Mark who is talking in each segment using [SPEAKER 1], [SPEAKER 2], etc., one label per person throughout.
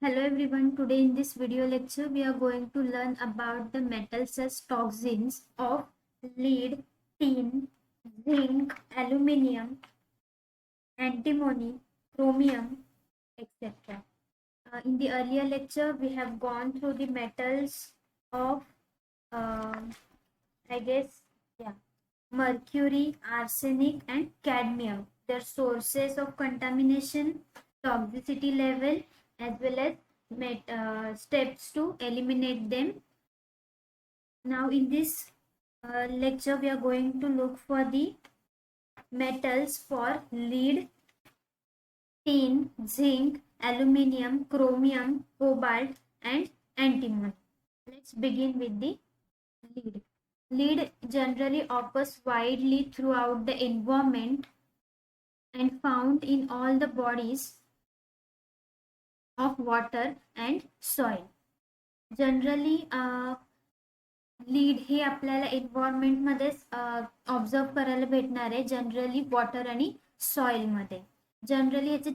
[SPEAKER 1] Hello everyone, today in this video lecture we are going to learn about the metals as toxins of lead, tin, zinc, aluminium, antimony, chromium, etc. In the earlier lecture we have gone through the metals of uh, I guess yeah mercury, arsenic and cadmium, their sources of contamination, toxicity level, as well as steps to eliminate them. Now in this lecture we are going to look for the metals for lead, tin, zinc, aluminium, chromium, cobalt and antimony. Let's begin with the lead. Lead generally occurs widely throughout the environment and found in all the bodies of water and soil. Generally lead हे आपल्याला एन्व्हायरमेंटमध्ये observe करायला भेटणार आहे generally water आणि सॉइलमध्ये. Generally याचे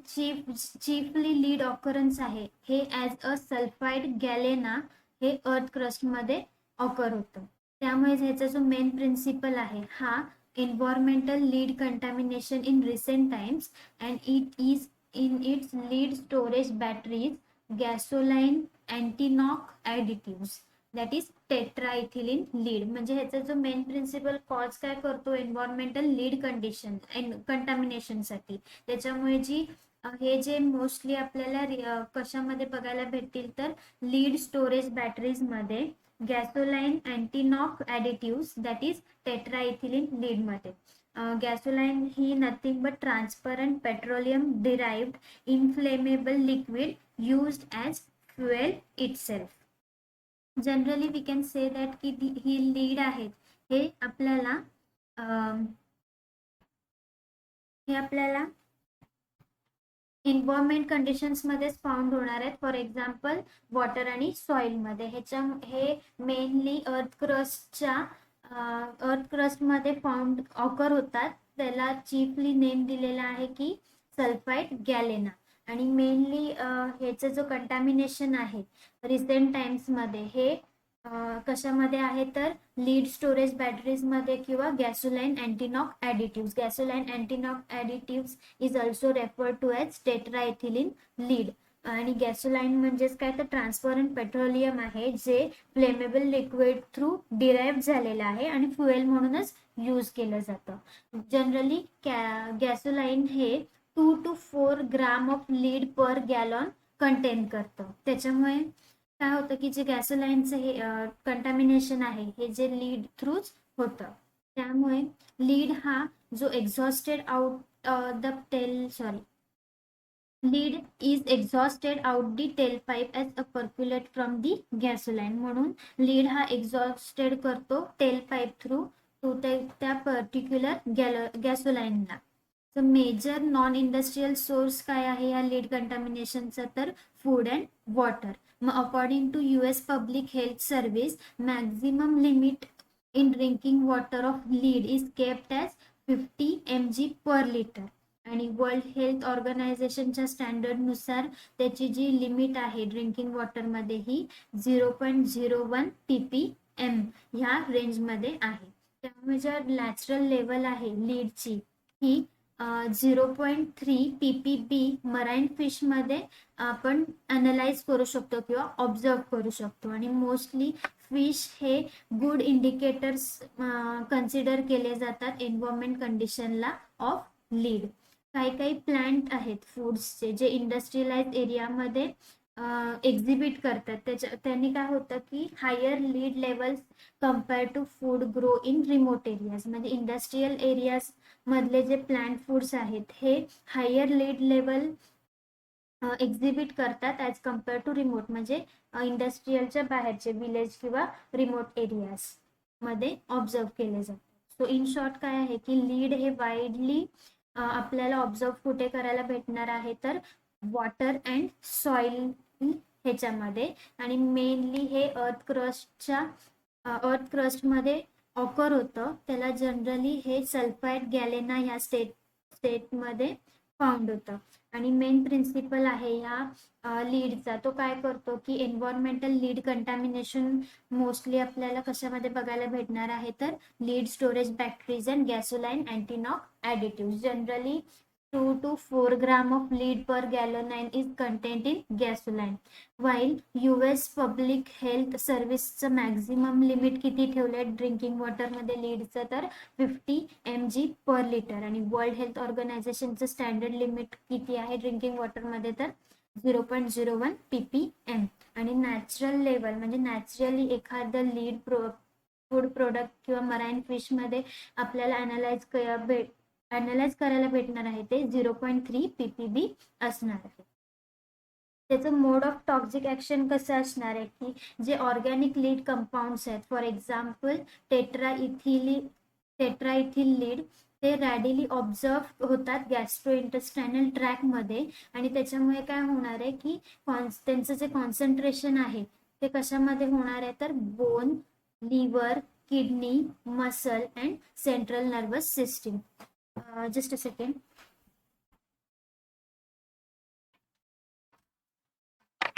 [SPEAKER 1] chiefly lead occurrence आहे हे as a sulphide गॅलेना हे अर्थ क्रस्टमध्ये ऑकर होतं. त्यामुळे ह्याचा जो मेन प्रिन्सिपल आहे हा environmental lead contamination in recent times and it is in its lead storage batteries, gasoline, antiknock additives, that is tetraethylene lead. म्हणजे ह्याचा जो मेन प्रिन्सिपल कॉज काय करतो एन्व्हायरमेंटल लीड कंडिशन कंटामिनेशनसाठी. त्याच्यामुळे जी हे जे मोस्टली आपल्याला कशामध्ये बघायला भेटतील तर लीड स्टोरेज बॅटरीजमध्ये, gasoline, antiknock additives that is tetraethylene लीडमध्ये. गॅसोलाईन ही nothing but transparent petroleum derived inflammable liquid used as fuel itself. Generally we can say that की ही लीड आहेत हे आपल्याला एन्व्हायरमेंट कंडिशन्समध्येच फाउंड होणार आहेत. फॉर एक्झाम्पल वॉटर आणि सॉइलमध्ये. हे मेनली अर्थ क्रस्टमध्ये फाउंड ऑकर होतात. त्याला चीफली नेम दिलेला आहे की सल्फाइड गॅलेना. आणि मेनली ह्याचं जो कंटॅमिनेशन आहे रिसेंट टाइम्समध्ये हे कशामध्ये आहे तर लीड स्टोरेज बॅटरीजमध्ये किंवा gasoline antiknock additives. Gasoline antiknock additives is also referred to as tetraethylene lead. आणि गॅसोलाईन म्हणजेच काय तर ट्रान्सपरंट पेट्रोलियम आहे जे फ्लेमेबल लिक्विड थ्रू डिराईव्ह झालेलं आहे आणि फ्युएल म्हणूनच यूज केलं जातं. जनरली गॅसोलाईन हे 2 to 4 gram of lead per gallon contain करतं. त्याच्यामुळे काय होतं की जे गॅसोलाईनचं हे कंटॅमिनेशन आहे हे जे लीड थ्रूच होतं. त्यामुळे लीड हा जो exhausted out the lead is exhausted out the tail pipe as a particulate from the gasoline. म्हणून लीड हा एक्झॉस्टेड करतो टेल पाईप थ्रू टू त्या पर्टिक्युलर गॅसोलाईनला. तर मेजर नॉन इंडस्ट्रियल सोर्स काय आहे या लीड कंटॅमिनेशनचा तर फूड अँड वॉटर. मग according to US public health service maximum limit in drinking water of lead is kept as 50 mg per litre. आणि वर्ल्ड हेल्थ ऑर्गनायझेशनच्या स्टँडर्डनुसार त्याची जी लिमिट आहे ड्रिंकिंग वॉटरमध्ये ही 0.01 ppm ह्या रेंजमध्ये आहे. त्यामुळे जर नॅचरल लेवल आहे लीडची ही 0.3 ppb मराईन फिशमध्ये आपण अनालाइज करू शकतो किंवा ऑब्झर्व करू शकतो. आणि मोस्टली फिश हे गुड इंडिकेटर्स कन्सिडर केले जातात एन्व्हायरमेंट कंडिशनला ऑफ लीड. काही प्लांट आहेत फूड्सचे जे इंडस्ट्रियलाइज एरियामध्ये एक्झिबिट करतात. त्यांनी काय होतं की higher lead levels compare to food grow in remote areas. म्हणजे इंडस्ट्रियल एरियाज मधले जे प्लांट फूड्स आहेत हे हायर लीड लेवल एक्झिबिट करतात ॲज कम्पेअर टू रिमोट, म्हणजे इंडस्ट्रियलच्या बाहेरचे विलेज किंवा रिमोट एरियाज मध्ये ऑब्झर्व केले जातात. सो इन शॉर्ट काय आहे की लीड हे वाईडली आपल्याला ऑब्झर्व कुठे करायला भेटणार आहे तर वॉटर अँड सॉइल ह्याच्यामध्ये. आणि मेनली हे अर्थ क्रस्टमध्ये ऑकर होतं. त्याला जनरली हे सल्फाइड गॅलेना ह्या स्टेटमध्ये फाउंड होतं. आणि मेन प्रिन्सिपल आहे ह्या लीडचा, तो काय करतो की एन्व्हायरमेंटल लीड कंटॅमिनेशन मोस्टली आपल्याला कशामध्ये बघायला भेटणार आहे, तर lead storage bacteria and gasoline antiknock additive. Generally 2 to 4 gram of lead per gallon is contained in gasoline. While US public health सर्व्हिसचं मॅक्झिमम लिमिट किती ठेवलंय ड्रिंकिंग वॉटरमध्ये लीडचं, तर 50 mg पर लिटर. आणि वर्ल्ड हेल्थ ऑर्गनायझेशनचं स्टँडर्ड लिमिट किती आहे ड्रिंकिंग वॉटरमध्ये, तर 0.01 ppm. आणि नॅचरल लेवल म्हणजे नॅचरली एखादं लीड फूड प्रोडक्ट किंवा मराईन फिशमध्ये आपल्याला अनालाइज करायला भेटणार आहे ते 0.3 ppb असणार आहे. त्याचं मोड ऑफ टॉक्सिक ऍक्शन कसं असणार आहे की जे ऑर्गॅनिक लीड कंपाऊंड्स आहेत, फॉर एक्झाम्पल टेट्राइथिल लीड, ते रॅडिली ऑब्झर्व होतात गॅस्ट्रोइंटेस्टायनल ट्रॅकमध्ये. आणि त्याच्यामुळे काय होणार आहे की त्यांचं जे कॉन्सन्ट्रेशन आहे ते कशामध्ये होणार आहे, तर bone, liver, kidney, muscle and central nervous system. Just a second.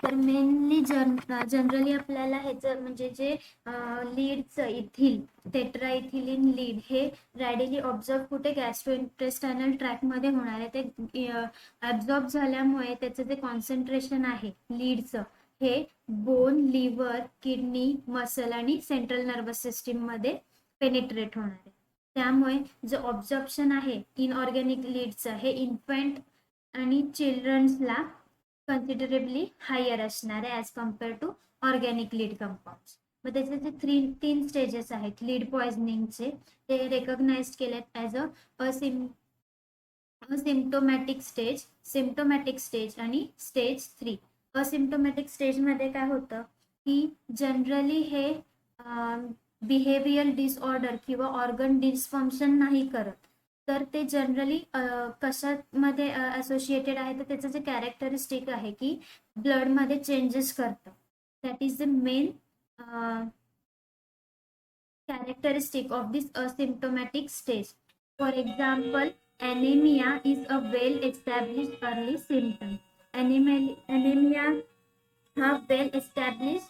[SPEAKER 1] तर मेनली जनरली आपल्याला ह्याचं म्हणजे जे लीडचं इथिल टेट्राइथिलिन लीड हे रॅडिली ऑब्झर्व कुठे गॅस्ट्रोइंटेस्टायनल ट्रॅकमध्ये होणार आहे. ते ॲब्झॉर्ब झाल्यामुळे त्याचं जे कॉन्सन्ट्रेशन आहे लीडचं हे बोन, लिव्हर, किडनी, मसल आणि सेंट्रल नर्वस सिस्टीममध्ये पेनिट्रेट होणार आहे. त्यामुळे जे ऑब्झर्प्शन आहे इनऑर्गॅनिक लीडचं हे इन्फंट आणि चिल्ड्रन्सला कन्सिडरेबली हायर असणार आहे as compare to organic lead compounds. मग त्याचे जे 3 स्टेजेस आहेत लीड पॉइझनिंगचे, ते रेकग्नाइज केलेत as asymptomatic stage, symptomatic stage आणि स्टेज 3. असिम्प्टोमॅटिक स्टेजमध्ये काय होतं की जनरली हे बिहेवियर डिसऑर्डर किंवा ऑर्गन डिसफंक्शन नाही करत, तर ते जनरली कशामध्ये असोसिएटेड आहे, तर त्याचं जे कॅरेक्टरिस्टिक आहे की ब्लडमध्ये चेंजेस करतं. That is the main characteristic of this asymptomatic stage. For example, anemia is a well-established early symptom. Anemia हा वेल एस्टॅब्लिश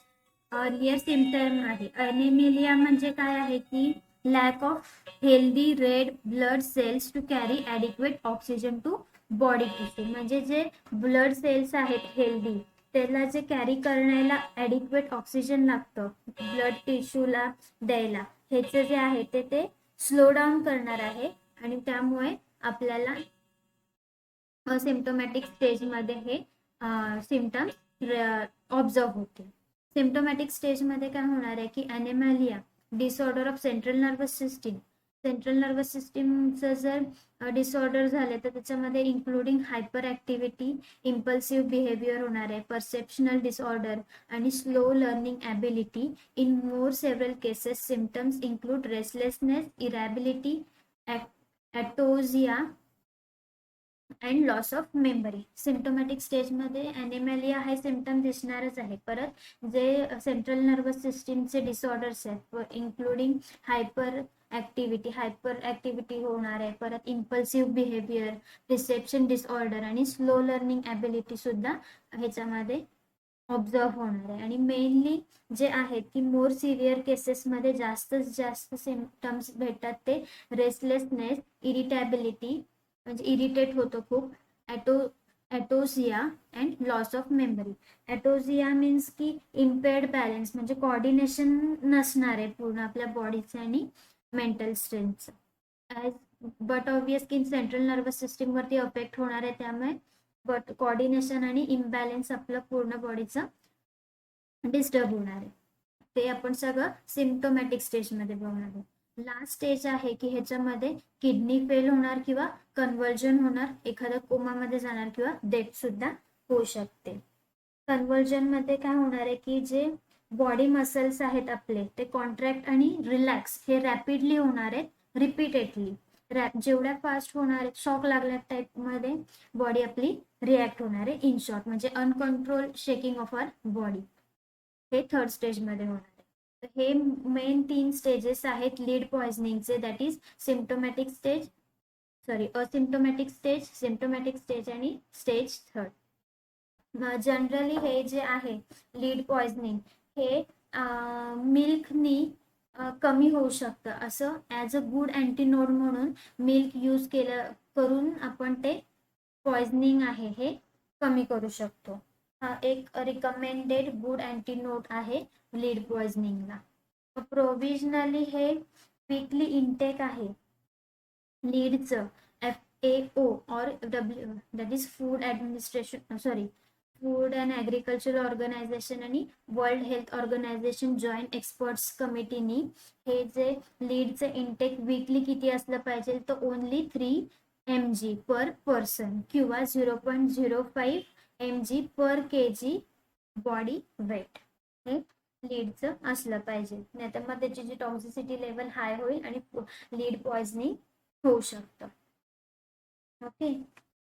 [SPEAKER 1] अर्लियर सिम्पटम आहे. अनेमिलिया म्हणजे काय आहे की lack of healthy red blood cells to carry adequate oxygen to body tissue. म्हणजे जे blood cells आहेत healthy, त्याला जे कॅरी करण्याला ॲडिक्वेट ऑक्सिजन लागतं ब्लड टिश्यूला द्यायला, ह्याचं जे आहे ते स्लो डाऊन करणार आहे. आणि त्यामुळे आपल्याला सिम्प्टोमॅटिक स्टेजमध्ये हे सिम्पटम्स ऑब्झर्व होते. सिम्प्टोमॅटिक स्टेजमध्ये काय होणार आहे की anaemia, disorder of central nervous system. Central nervous सिस्टीमचं जर डिसऑर्डर झाले तर त्याच्यामध्ये including hyper activity, impulsive behaviour होणार आहे, परसेप्शनल डिसऑर्डर आणि slow learning ability. In more several cases symptoms include restlessness, irritability, ataxia and loss of memory. Symptomatic स्टेजमध्ये anaemia हे सिम्पटम दिसणारच आहे. परत जे सेंट्रल नर्वस सिस्टीमचे डिसऑर्डर्स आहेत इन्क्लुडिंग हायपर ॲक्टिव्हिटी होणार आहे, परत इम्पल्सिव्ह बिहेवियर, रिसेप्शन डिसऑर्डर आणि स्लो लर्निंग ॲबिलिटी सुद्धा ह्याच्यामध्ये ऑब्झर्व होणार आहे. आणि मेनली जे आहेत की मोर सिव्हिअर केसेसमध्ये जास्तीत जास्त सिम्पटम्स भेटतात ते रेस्टलेसनेस, इरिटॅबिलिटी म्हणजे इरिटेट होतं खूप, ataxia and loss of memory. Ataxia means की इम्पेअर्ड बॅलन्स म्हणजे कॉर्डिनेशन नसणार आहे पूर्ण आपल्या बॉडीचं आणि मेंटल स्ट्रेंथचं. बट ऑब्वियस की सेंट्रल नर्वस सिस्टीमवरती अफेक्ट होणार आहे, त्यामुळे बट कॉर्डिनेशन आणि इम्बॅलन्स आपलं पूर्ण बॉडीचं डिस्टर्ब होणार आहे. ते आपण सगळं सिम्प्टोमॅटिक स्टेजमध्ये बघणार आहोत. लास्ट स्टेज आहे की ह्याच्यामध्ये किडनी फेल होणार किंवा कन्व्हर्जन होणार, एखाद्या कोमामध्ये जाणार किंवा डेथ सुद्धा होऊ शकते. कन्व्हर्जन मध्ये काय होणार आहे की जे बॉडी मसल्स आहेत आपले ते कॉन्ट्रॅक्ट आणि रिलॅक्स हे रॅपिडली होणार आहेत रिपीटेडली. जेवढ्या फास्ट होणार आहेत शॉक लागल्या टाईपमध्ये बॉडी आपली रिॲक्ट होणार आहे. इन शॉर्ट म्हणजे uncontrol shaking of our body, हे थर्ड स्टेजमध्ये होणार आहे. तर हे मेन 3 स्टेजेस आहेत लीड पॉइझनिंगचे, that is symptomatic stage, asymptomatic stage, symptomatic stage आणि स्टेज 3. जनरली हे जे आहे लीड पॉइझनिंग हे मिल्कनी कमी होऊ शकतं. असं ॲज अ गुड अँटीनोड म्हणून मिल्क यूज करून आपण ते पॉइझनिंग आहे हे कमी करू शकतो. हा एक रिकमेंडेड गुड अँटीनोड आहे लीड पॉइझनिंगला. प्रोव्हिजनली हे वीकली इंटेक आहे लीडचं. FAO or that is food administration food and agriculture organisation आणि world health organisation joint experts कमिटीनी हे जे लीडचं इंटेक वीकली किती असलं पाहिजे तर ओनली 3 mg पर पर्सन किंवा 0.05 mg पर kg बॉडी वेट हे लीडचं असलं पाहिजे. नाहीतर मग त्याची जी टॉक्झिसिटी लेवल हाय होईल आणि लीड पॉइझनिंग होऊ शकतं. ओके,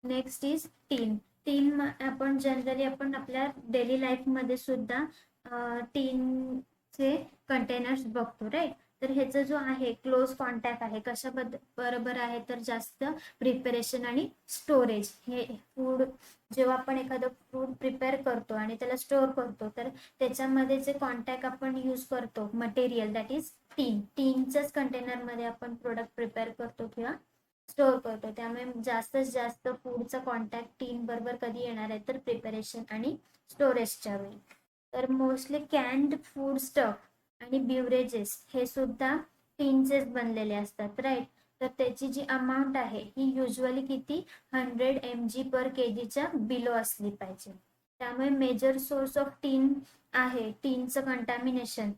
[SPEAKER 1] नेक्स्ट इज टीन. टीन आपण जनरली आपण आपल्या डेली लाईफमध्ये सुद्धा टीनचे कंटेनर्स बघतो, राईट. तर ह्याचा जो आहे क्लोज कॉन्टॅक्ट आहे बरोबर आहे तर जास्त प्रिपरेशन आणि स्टोरेज. हे फूड जेव्हा आपण एखादं फूड प्रिपेअर करतो आणि त्याला स्टोअर करतो तर त्याच्यामध्ये जे कॉन्टॅक्ट आपण यूज करतो मटेरियल दॅट इज टीनच्याच कंटेनरमध्ये आपण प्रोडक्ट प्रिपेअर करतो किंवा स्टोअर करतो. त्यामुळे जास्तीत जास्त फूडचा कॉन्टॅक्ट टीन बरोबर कधी येणार आहे तर प्रिपरेशन आणि स्टोरेजच्या वेळी. तर मोस्टली कॅन्ड फूड स्टफ आणि बिवरेजेस हे सुद्धा टीनचेच बनलेले असतात, राईट. तर त्याची जी अमाऊंट आहे ही युजली किती 100 mg पर kgच्या बिलो असली पाहिजे. त्यामुळे मेजर सोर्स ऑफ टीन आहे टीनचं कंटॅमिनेशन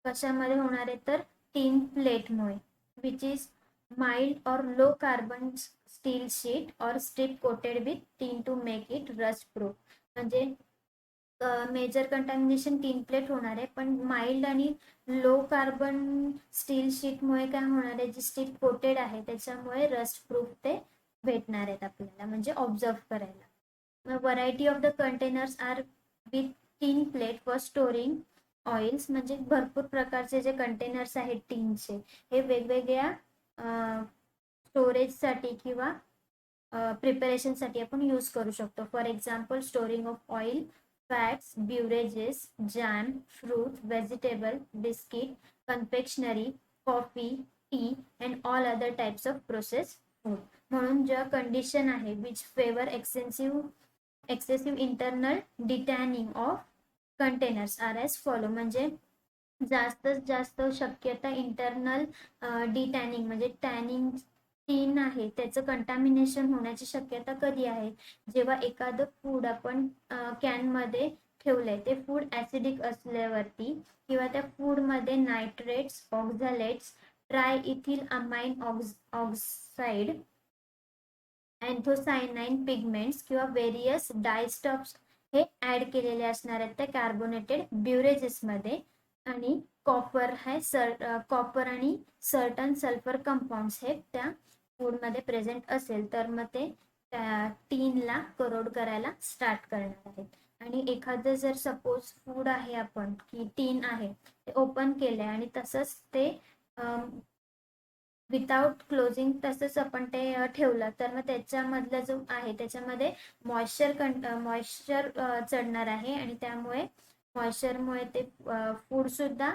[SPEAKER 1] कशामध्ये होणार आहे तर टीन प्लेटमुळे, which is mild or low carbon steel sheet or strip coated with tin to make it rust proof. म्हणजे मेजर कंटॅमिनेशन टीन प्लेट होणार आहे पण माइल्ड आणि लो कार्बन स्टील शीटमुळे काय होणार आहे जी स्ट्रिप कोटेड आहे त्याच्यामुळे रस्ट प्रूफ ते भेटणार आहेत आपल्याला म्हणजे ऑब्झर्व करायला. Variety of the containers are with tin plate for storing oils. म्हणजे भरपूर प्रकारचे जे कंटेनर्स आहेत टीनचे हे वेगवेगळ्या स्टोरेजसाठी किंवा प्रिपरेशनसाठी आपण यूज करू शकतो. For example storing of oil, fats, beverages, jam, fruit, vegetable, biscuit, confectionery, coffee, tea and all other types of process food. म्हणून ज्या कंडिशन आहे which favour excessive internal detinning of containers are as follow. म्हणजे जास्तीत जास्त शक्यता internal डिटॅनिंग म्हणजे tanning टीन आहे त्याचं कंटॅमिनेशन होण्याची शक्यता कधी आहे जेव्हा एखादं फूड आपण कॅनमध्ये ठेवलंय ते फूड ॲसिडिक असल्यावरती किंवा त्या फूडमध्ये नायट्रेट्स, ऑक्झॅलेट्स, ट्रायइथिल अमाइन ऑक्साइड, अँथोसायनाइन पिगमेंट्स किंवा वेरियस डायस्टॉप्स हे ॲड केलेले असणार आहेत त्या कार्बोनेटेड ब्युरेजेसमध्ये. आणि कॉपर कॉपर आणि सर्टन सल्फर कंपाऊंड्स हे त्या फूडमध्ये प्रेझेंट असेल तर मग ते टीनला करोड करायला स्टार्ट करणार आहेत. आणि एखादं जर सपोज फूड आहे आपण की टीन आहे ते ओपन केलंय आणि तसंच ते विदाउट क्लोजिंग तसंच आपण ते ठेवलं तर मग त्याच्यामधला जो आहे त्याच्यामध्ये मॉइश्चर चढणार आहे आणि त्यामुळे मॉइश्चरमुळे ते फूड सुद्धा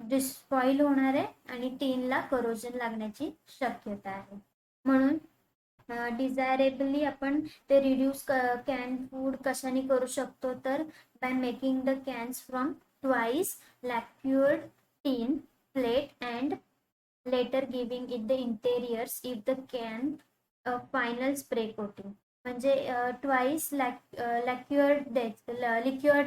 [SPEAKER 1] डिस्पॉइल होणार आहे आणि टीनला करोजन लागण्याची शक्यता आहे. म्हणून डिझायरेबली आपण ते रिड्यूस कॅन फूड कशाने करू शकतो तर by making the cans from twice lacquered tin plate and later giving it the interiors if the can final spray coating. म्हणजे ट्वाइस लिक्युअर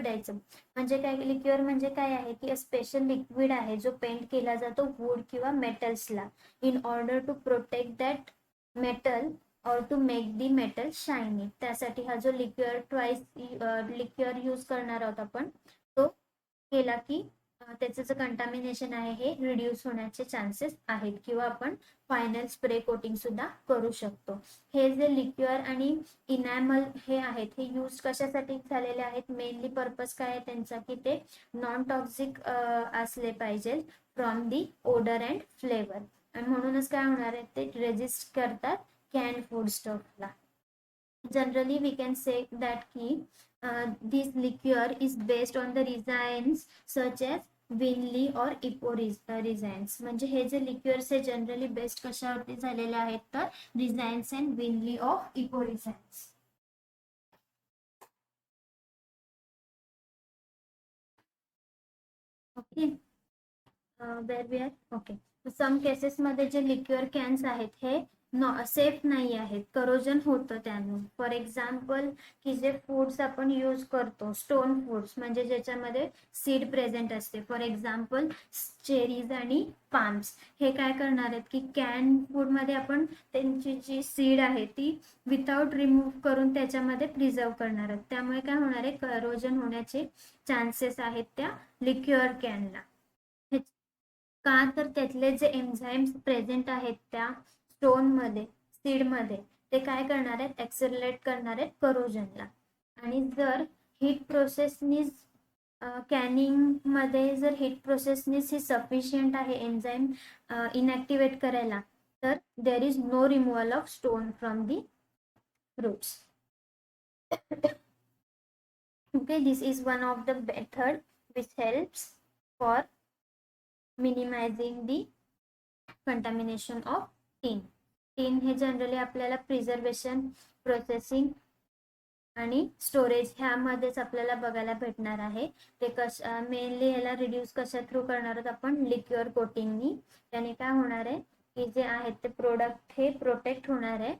[SPEAKER 1] द्यायचं. म्हणजे काय लिक्युअर म्हणजे काय आहे की स्पेशल लिक्विड आहे जो पेंट केला जातो वूड किंवा मेटल्सला in order to protect that metal or to make the metal shiny. त्यासाठी हा जो ट्वाइस लिक्युअर यूज करणार आहोत आपण तो केला की त्याचं जे कंटॅमिनेशन आहे हे रिड्यूस होण्याचे चान्सेस आहेत किंवा आपण फायनल स्प्रे कोटिंग सुद्धा करू शकतो. हे जे लिक्युअर आणि इनॅमल हे आहेत हे यूज कशासाठी झालेले आहेत मेनली पर्पज काय आहे त्यांचा की ते नॉन टॉक्सिक असले पाहिजे from the odour and flavour. आणि म्हणूनच काय होणार आहे, ते रेजिस्ट करतात कॅन्ड फूड स्टफला. Generally we can say that this liqueur is based on the resins such as विनली और इपो रिझाइन्स. म्हणजे हे जे लिक्युअर्स आहे जनरली बेस्ड कशावरती झालेले आहेत, तर रिझाइन्स अँड विनली ऑफ इपो resins. Okay, where we are okay. Some cases मध्ये जे लिक्युअर कॅन्स आहेत हे सेफ नाही आहेत, करोजन होतं त्यानं. फॉर एक्झाम्पल की जे फूड्स आपण यूज करतो, स्टोन फूड्स म्हणजे ज्याच्यामध्ये सीड प्रेझेंट असते, फॉर एक्झाम्पल चेरीज आणि पाम्स, हे काय करणार आहेत की कॅन फूडमध्ये आपण त्यांची जी सीड आहे ती विदाउट रिमूव्ह करून त्याच्यामध्ये प्रिझर्व करणार आहेत. त्यामुळे काय होणार आहे, करोजन होण्याचे चान्सेस आहेत त्या लिक्युअर कॅनला. का तर त्यातले जे एन्झाईम्स प्रेझेंट आहेत त्या स्टोनमध्ये, सीडमध्ये, ते काय करणार आहेत, ॲक्सेलरेट करणार आहेत करोजनला. आणि जर हीट प्रोसेसनी कॅनिंगमध्ये जर हीट प्रोसेसनीच ही सफिशियंट आहे एन्झाईम इनॅक्टिवेट करायला, तर there is no removal of stone from the roots. Okay, this is one of the method which helps for minimizing the contamination of tin. टीन हे जनरली आपल्याला प्रिझर्वेशन, प्रोसेसिंग आणि storage ह्यामध्येच आपल्याला बघायला भेटणार आहे. ते मेनली ह्याला रिड्यूस कशा थ्रू करणार आहोत आपण, लिक्युअर कोटिंगनी. त्याने काय होणार आहे की जे आहेत ते प्रोडक्ट हे प्रोटेक्ट होणार आहे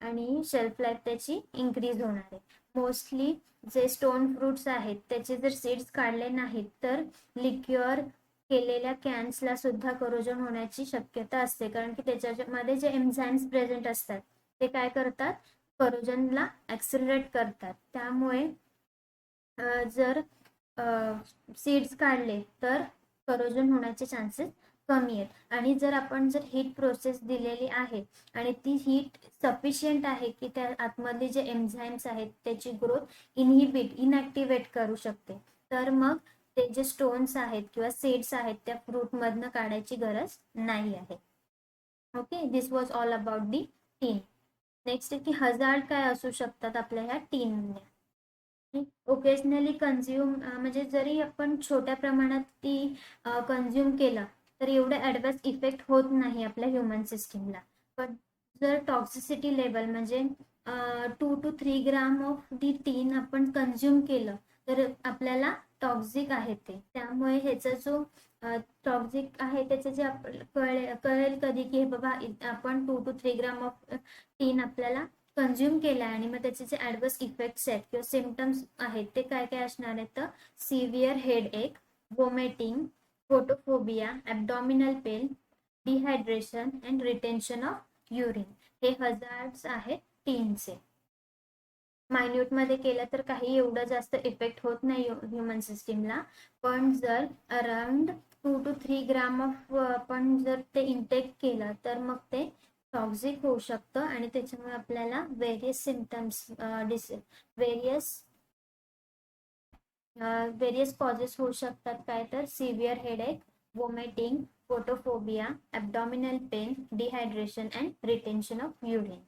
[SPEAKER 1] आणि शेल्फ लाईफ त्याची इन्क्रीज होणार आहे. मोस्टली जे स्टोन फ्रूट्स आहेत त्याचे जर सीड्स काढले नाहीत तर लिक्युअर केलेल्या कॅन्सला सुद्धा करोजन होण्याची शक्यता असते, कारण की त्याच्यामध्ये जे एन्झाईम्स प्रेझेंट असतात ते काय करतात, करोजनला ॲक्सेलरेट करतात. त्यामुळे जर सीड्स काढले तर करोजन होण्याचे चान्सेस कमी आहेत. आणि जर आपण जर हीट प्रोसेस दिलेली आहे आणि ती हीट सफिशियंट आहे की त्या आतमधले जे एन्झाईम्स आहेत त्याची ग्रोथ इनॅक्टिवेट करू शकते, तर मग ते जे स्टोन्स आहेत किंवा सीड्स आहेत त्या फ्रूटमधनं काढायची गरज नाही आहे. Okay, this was all about the tin. Next की हजार्ड काय असू शकतात आपल्या ह्या टीनने. ओकेजनली कन्झ्युम म्हणजे जरी आपण छोट्या प्रमाणात ती कन्झ्युम केलं तर एवढं ॲडवर्स इफेक्ट होत नाही आपल्या ह्युमन सिस्टीमला. पण जर टॉक्सिसिटी लेवल म्हणजे 2 to 3 ग्राम ऑफ दी टीन आपण कन्झ्युम केलं तर आपल्याला टॉक्झिक आहे ते. त्यामुळे ह्याचा जो टॉक्झिक आहे त्याचे जे कळेल कधी की हे बाबा आपण 2 to 3 ग्राम ऑफ टीन आपल्याला कन्झ्युम केला आणि मग त्याचे जे ॲडवर्स इफेक्ट्स आहेत किंवा सिम्पटम्स आहेत ते काय काय असणार आहेत, तर severe headache, vomiting, photophobia, abdominal pain, dehydration and retention of urine. हे हजार्ड्स आहेत टीनचे. मायन्यूटमध्ये केलं तर काही एवढं जास्त इफेक्ट होत नाही ह्युमन सिस्टीमला, पण जर अराउंड 2 to 3 ग्राम ऑफ आपण जर ते इंटेक केलं तर मग ते टॉक्झिक होऊ शकतं आणि त्याच्यामुळे आपल्याला वेरियस सिम्पटम्स वेरियस कॉजेस होऊ शकतात. काय तर severe headache, vomiting, photophobia, abdominal pain, dehydration and retention of urine.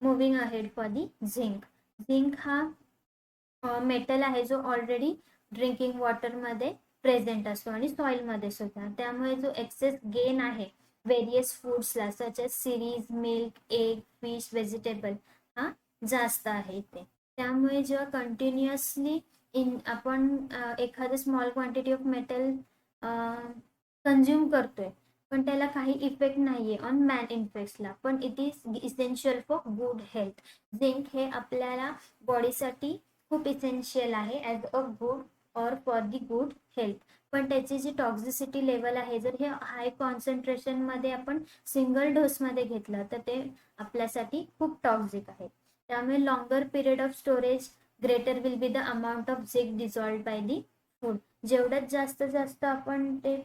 [SPEAKER 1] Moving ahead for the zinc. Zinc हा मेटल आहे जो ऑलरेडी ड्रिंकिंग वॉटरमध्ये प्रेझेंट असतो आणि सॉइलमध्ये सुद्धा. त्यामुळे जो एक्सेस गेन आहे वेरियस फूड्सला such as cereals, milk, egg, fish, vegetable हा जास्त आहे इथे. त्यामुळे जेव्हा कंटिन्युअसली आपण एखादं small quantity of metal consume करतोय पण त्याला काही इफेक्ट नाहीये ऑन मॅन इन्फेक्ट्सला, पण it is essential for good health. Zinc हे आपल्याला बॉडीसाठी खूप इसेन्शियल आहे as a good or for the good health. पण त्याची जी टॉक्झिसिटी लेवल आहे जर हे हाय कॉन्सन्ट्रेशनमध्ये आपण सिंगल डोसमध्ये घेतलं तर ते आपल्यासाठी खूप टॉक्झिक आहे. त्यामुळे longer period of storage greater will be the amount of zinc dissolve by the food. जेवढ्यात जास्त आपण ते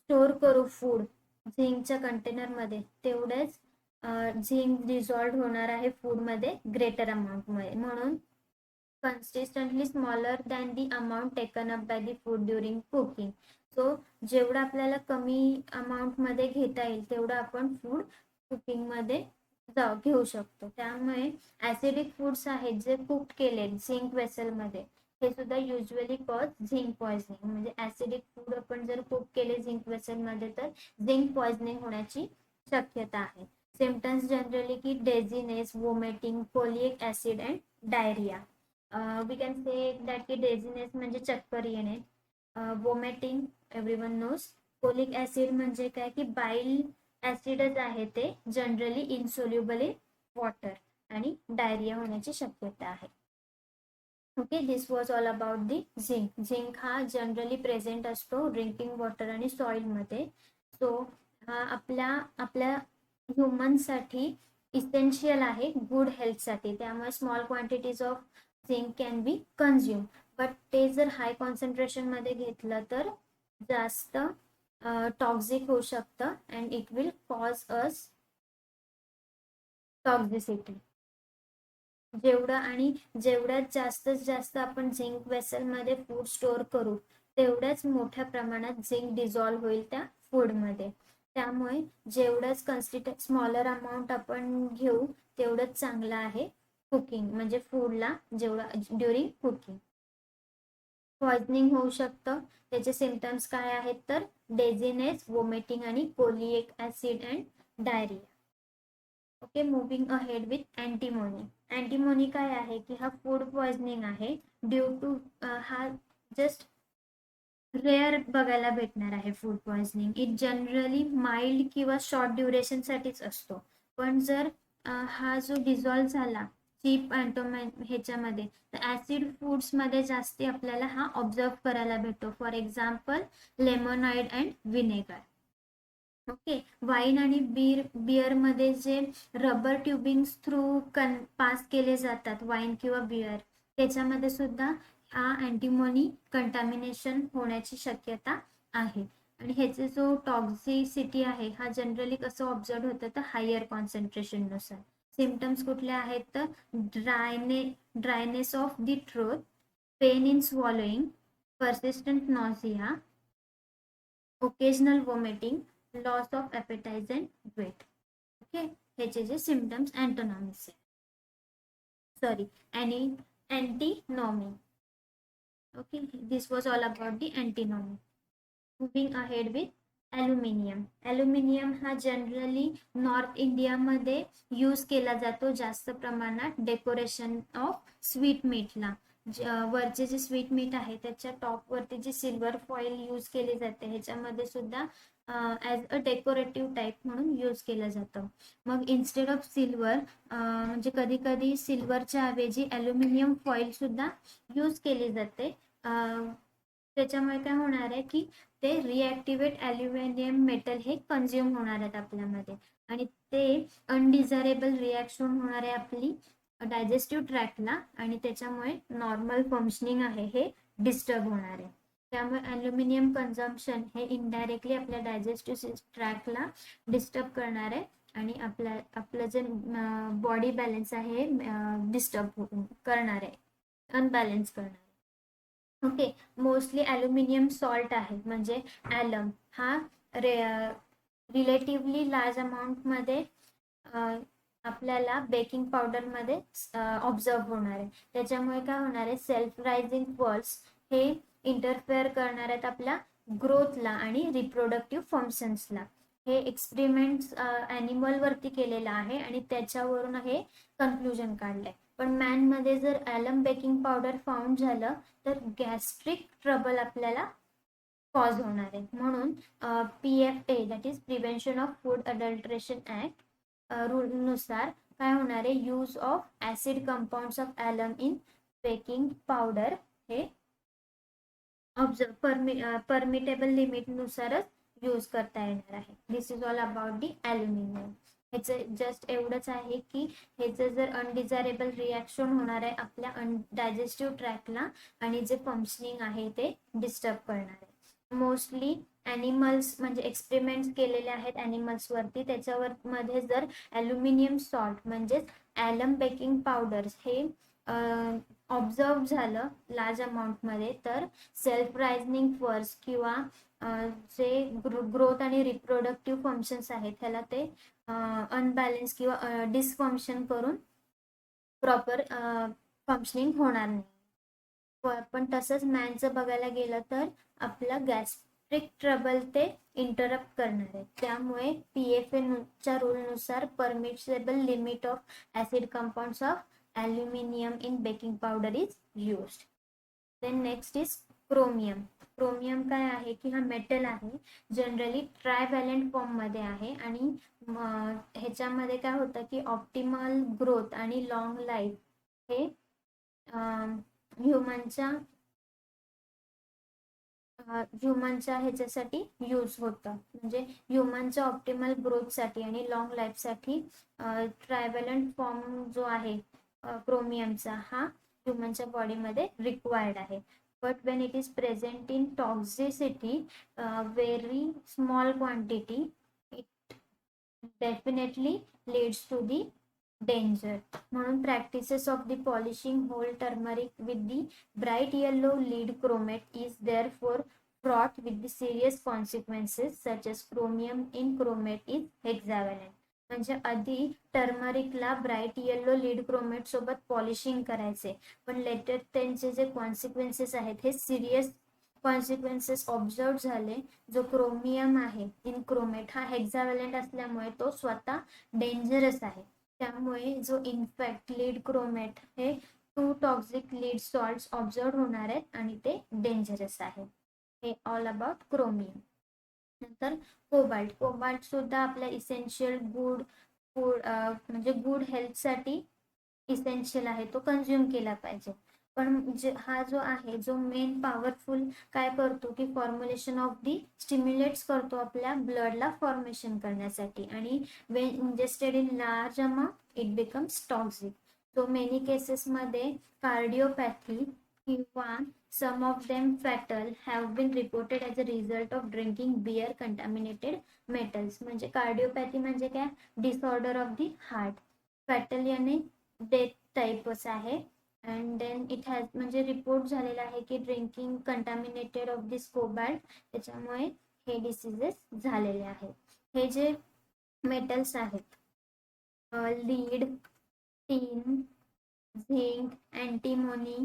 [SPEAKER 1] स्टोअर करू फूड झिंकच्या कंटेनरमध्ये तेवढेच झिंक डिझॉल्व होणार आहे फूडमध्ये ग्रेटर अमाऊंटमध्ये. म्हणून consistently smaller than the amount taken up by the food during cooking. So जेवढं आपल्याला कमी अमाऊंट मध्ये घेता येईल तेवढं आपण फूड कुकिंग मध्ये घेऊ शकतो. त्यामुळे ऍसिडिक फूड्स आहेत जे कुक केले झिंक वेसल मध्ये हे सुद्धा युजली कॉज झिंक पॉइझनिंग. म्हणजे ऍसिडिक फूड आपण जर कुक केले झिंक वेसल मध्ये तर झिंक पॉइझनिंग होण्याची शक्यता आहे. सिम्पटम्स जनरली की dizziness, vomiting, folic acid and diarrhoea. We can say that की डेझीनेस म्हणजे चक्कर येणे, vomiting everyone knows, folic acid म्हणजे काय की बाईल ऍसिडच आहे ते जनरली इनसोल्युबल इन वॉटर आणि डायरिया होण्याची शक्यता आहे. Okay, this was all about the zinc. Zinc हा जनरली प्रेझेंट असतो ड्रिंकिंग वॉटर आणि सॉइलमध्ये. सो हा आपल्या ह्युमनसाठी इसेन्शियल आहे गुड हेल्थसाठी. त्यामुळे small quantities of zinc can be consume. But ते जर हाय कॉन्सन्ट्रेशनमध्ये घेतलं तर जास्त टॉक्झिक होऊ शकतं अँड इट विल कॉज अस टॉक्झिसिटी. जेवढ्यात जास्त आपण झिंक वेसलमध्ये फूड स्टोअर करू तेवढ्याच मोठ्या प्रमाणात झिंक डिझॉल्व्ह होईल त्या फूडमध्ये. त्यामुळे जेवढंच स्मॉलर अमाऊंट आपण घेऊ तेवढंच चांगलं आहे कुकिंग म्हणजे फूडला जेवढं ड्युरिंग कुकिंग. पॉइझनिंग होऊ शकतं. त्याचे सिम्पटम्स काय आहेत तर डेझीनेस, वोमिटिंग आणि colic acid and diarrhoea. Okay, moving ahead with antimony. Antimony काय आहे की हा फूड पॉइझनिंग आहे ड्यू टू हा जस्ट रेअर बघायला भेटणार आहे food poisoning. It generally mild किंवा शॉर्ट ड्युरेशनसाठीच असतो. पण जर हा जो डिझॉल्व झाला चीप ह्याच्यामध्ये तर ऍसिड फूड्समध्ये जास्ती आपल्याला हा ऑब्झर्व करायला भेटतो. For example lemonade and vinegar. Okay, wine आणि बिअरमध्ये जे रबर ट्युबिंग्स थ्रू पास केले जातात वाईन किंवा बिअर त्याच्यामध्ये सुद्धा हा अँटीमोनी कंटॅमिनेशन होण्याची शक्यता आहे. आणि ह्याचे जो टॉक्झिसिटी आहे हा जनरली कसं ऑब्झर्व होतं तर हायर कॉन्सन्ट्रेशननुसार. सिम्पटम्स कुठले आहेत तर dryness of the throat, pain in swallowing, persistent nausea, occasional vomiting, loss of appetite and weight. Okay, ह्याचे जे सिम्पटम्स अँटोनॉमीज आहे sorry antimony. Okay, this was all about the antimony. Moving ahead with aluminium. Aluminium हा generally north इंडियामध्ये use केला जातो जास्त प्रमाणात डेकोरेशन ऑफ स्वीट मीटला. वरचे जे स्वीट मीट आहे त्याच्या टॉपवरती जी सिल्वर फॉईल यूज केली जाते ह्याच्यामध्ये सुद्धा ॲज अ डेकोरेटिव्ह टाईप म्हणून यूज केलं जातं. मग इन्स्टेड ऑफ सिल्वर म्हणजे कधी कधी सिल्वरच्या ऐवजी ॲल्युमिनियम फॉईल सुद्धा यूज केली जाते. त्याच्यामुळे काय होणार आहे की ते रिॲक्टिवेट ॲल्युमिनियम मेटल हे कन्झ्युम होणार आहेत आपल्यामध्ये आणि ते अनडिझायरेबल रिॲक्शन होणार आहे आपली डायजेस्टिव्ह ट्रॅकला आणि त्याच्यामुळे नॉर्मल फंक्शनिंग आहे हे डिस्टर्ब होणार आहे. त्यामुळे ॲल्युमिनियम कन्झम्पशन हे इनडायरेक्टली आपल्या डायजेस्टिव्ह ट्रॅकला डिस्टर्ब करणार आहे आणि आपलं जे बॉडी बॅलन्स आहे डिस्टर्ब करणार आहे, अनबॅलन्स करणार आहे. ओके, मोस्टली ॲल्युमिनियम सॉल्ट आहे म्हणजे ॲलम हा रिलेटिव्हली लार्ज अमाऊंटमध्ये आपल्याला बेकिंग पावडरमध्ये ऑब्झर्व होणार आहे. त्याच्यामुळे काय होणार आहे सेल्फ रायझिंग पल्स हे इंटरफेअर करणार आहेत आपल्या ग्रोथला आणि रिप्रोडक्टिव्ह फंक्शन्सला. हे एक्सपेरिमेंट्स ॲनिमलवरती केलेलं आहे आणि त्याच्यावरून हे कन्क्लुजन काढलंय. पण मॅनमध्ये जर ॲलम बेकिंग पावडर फाउंड झालं तर गॅस्ट्रिक ट्रबल आपल्याला कॉज होणार आहे. म्हणून PFA that is prevention of food adulteration act रूलनुसार काय होणार आहे use of acid compounds of alum in baking powder हे परमिटेबल लिमिटनुसारच यूज करता येणार आहे. This is all about the aluminium. ह्याचं जस्ट एवढंच आहे की ह्याचं जर अनडिझायरेबल रिॲक्शन होणार आहे आपल्या डायजेस्टिव्ह ट्रॅकला आणि जे फंक्शनिंग आहे ते डिस्टर्ब करणार आहे. मोस्टली ॲनिमल्स म्हणजे एक्सपेरिमेंट्स केलेले आहेत ॲनिमल्सवरती त्याच्यावर मध्ये जर ॲल्युमिनियम सॉल्ट म्हणजेच ॲलम बेकिंग पावडर्स हे ऑब्झर्व झालं लार्ज अमाऊंटमध्ये तर सेल्फ रायझनिंग फर्स किंवा जे ग्रोथ आणि रिप्रोडक्टिव्ह फंक्शन्स आहेत ह्याला ते अनबॅलेन्स किंवा डिसफंक्शन करून प्रॉपर फंक्शनिंग होणार नाही. पण तसंच मॅनचं बघायला गेलं तर आपलं गॅस्ट्रिक ट्रबल ते इंटरप्ट करणार आहे. त्यामुळे PFA रूलनुसार permissible limit of acid compounds of aluminium in baking powder is used. Then next is chromium. Chromium काय आहे की हा मेटल आहे, जनरली ट्रायव्हॅलेंट फॉर्ममध्ये आहे आणि ह्याच्यामध्ये काय होतं की ऑप्टिमल ग्रोथ आणि लॉंग लाईफ हे ह्युमनच्या ह्याच्यासाठी यूज होतं. म्हणजे ह्युमनच्या ऑप्टिमल ग्रोथसाठी आणि लॉंग लाईफसाठी ट्रायव्हॅलंट फॉर्म जो आहे क्रोमियमचा हा ह्युमनच्या बॉडीमध्ये रिक्वायर्ड आहे. But when it is present in toxicity very small quantity it definitely leads to the danger. म्हणून practices of the polishing whole turmeric with the bright yellow lead chromate is there for fraught with the serious consequences such as chromium in chromate is hexavalent. म्हणजे आधी टर्मरिकला bright yellow lead chromate सोबत polishing करायचे, पण letter त्यांचे जे consequences आहेत हे serious consequences observe झाले. जो क्रोमियम आहे इन क्रोमेट हा हेक्झाव्हॅलेंट असल्यामुळे तो स्वतः डेंजरस आहे. त्यामुळे जो इनफॅक्ट लीड क्रोमेट हे 2 टॉक्सिक लीड सॉल्ट्स ऑब्झर्व होणार आहेत आणि ते डेंजरस आहे. हे ऑल अबाउट क्रोमियम. नंतर कोबाल्ट सुद्धा आपल्या इसेन्शियल गुड फूड म्हणजे गुड हेल्थसाठी इसेन्शियल आहे, तो कन्झ्युम केला पाहिजे. पण हा जो आहे जो मेन पॉवरफुल काय करतो की फॉर्म्युलेशन ऑफ दी स्टिम्युलेट्स करतो आपल्या ब्लडला फॉर्मेशन करण्यासाठी आणि Wien ingested in large amount it becomes toxic. So many केसेसमध्ये कार्डिओपॅथी किंवा some of them fatal have been reported as a result of drinking beer contaminated metals. म्हणजे कार्डिओपॅथी म्हणजे काय, disorder of the heart. Fatal याने death टाईपच आहे. And then it has म्हणजे report झालेला आहे की drinking contaminated of this cobalt त्याच्यामुळे हे डिसीजेस झालेले आहेत. हे जे मेटल्स आहेत lead, tin, zinc, antimony,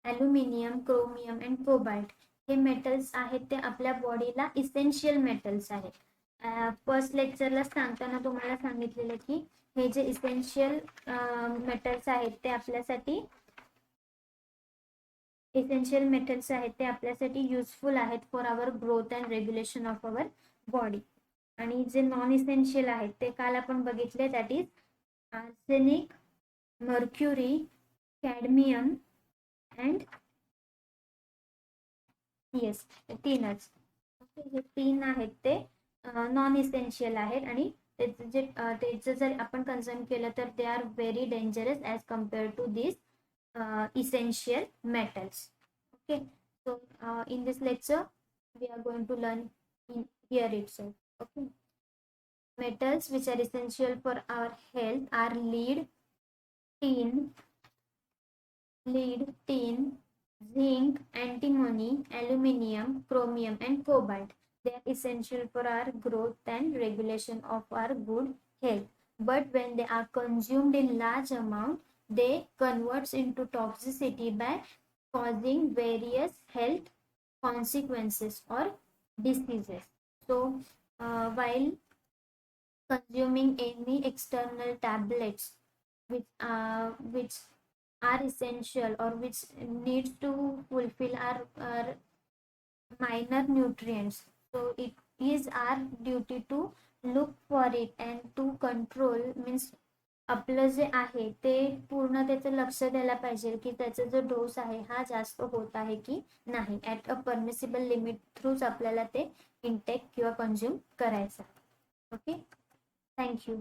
[SPEAKER 1] aluminium, chromium and cobalt हे मेटल्स आहेत ते आपल्या बॉडीला इसेन्शियल मेटल्स आहेत. फर्स्ट लेक्चरला सांगताना तुम्हाला सांगितलेलं की हे जे इसेन्शियल मेटल्स आहेत ते आपल्यासाठी युजफुल आहेत for our growth and regulation of our body. आणि जे नॉन इसेन्शियल आहेत ते काल आपण बघितले, that is arsenic, mercury, cadmium and yes तीनच. हे 3 आहेत ते नॉन इसेन्शियल आहेत आणि त्याचं जर आपण कन्झ्युम केलं तर they are very dangerous as compare to this essential metals. Okay, so in this lecture we are going to learn in here itself. Okay, metals which are essential for our health are tin, zinc, antimony, aluminium, chromium and cobalt. They are essential for our growth and regulation of our good health. But when they are consumed in large amount, they converts into toxicity by causing various health consequences or diseases. So while consuming any external tablets which are essential or which needs to fulfill our minor nutrients, so it is our duty to look for it and to control. means आपलं जे आहे ते पूर्ण त्याचं लक्ष द्यायला पाहिजे की त्याचा जो डोस आहे हा जास्त होत आहे की नाही. ॲट अ परमिसिबल लिमिट थ्रूच आपल्याला ते इनटेक किंवा कन्झ्युम करायचं. Okay, thank you.